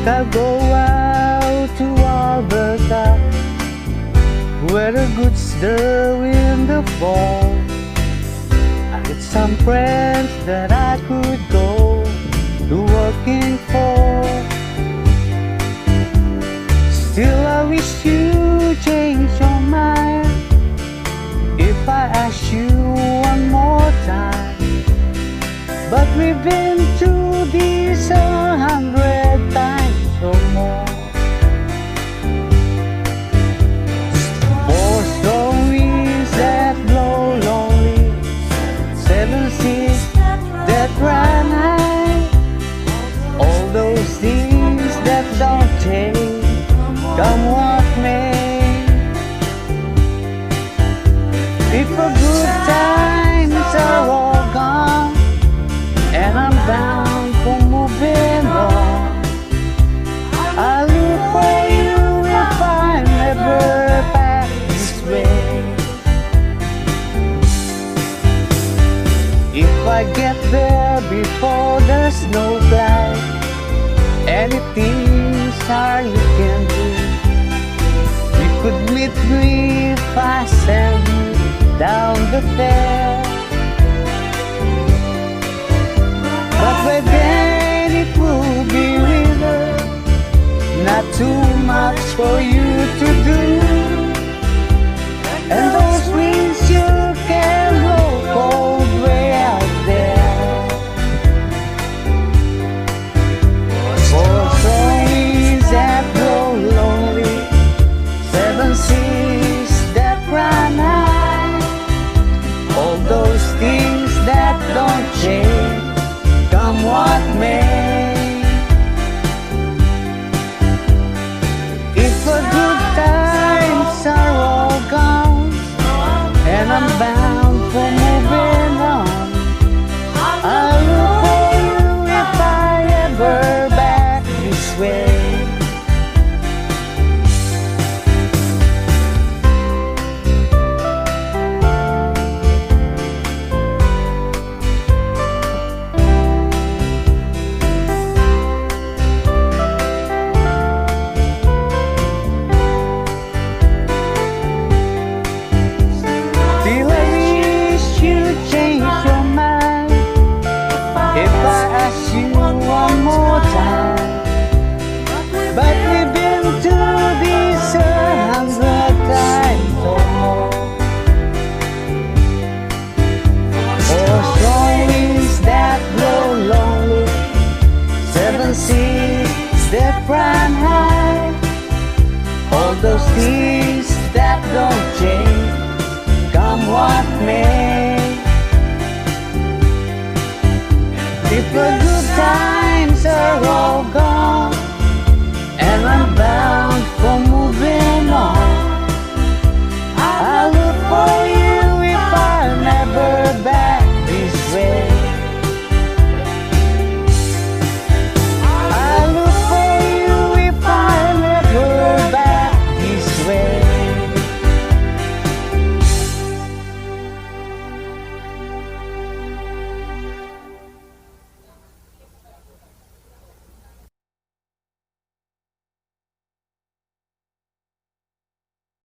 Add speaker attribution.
Speaker 1: I'll go out to Alberta, where the good stir in the fall. I got some friends that I could go to working for. Still I wish you change your mind. If I ask you one more time, but we've been through this 100 times or more. Four strong winds that blow lonely, 7 seas that run high, all those things that don't change, come what may. If a good times are all gone and I'm bound for moving on, I'll look for you if I'm ever back this way. If I get there before the snow flies, anything sorry you can do. You could meet me if I send you down the fair. But by then it will be winter, not too much for you to do. And those winds you can blow cold way out there. For strong winds that blow lonely, 7 seas that run high, all those things that don't change, come what may. If the good times are all gone and I'm bound for moving on, I'll look for you if I ever back this way. One more time, but we've been through this 100 times or more. Four strong winds that blow lonely, 7 seas that run high, all those things that don't change, come what may.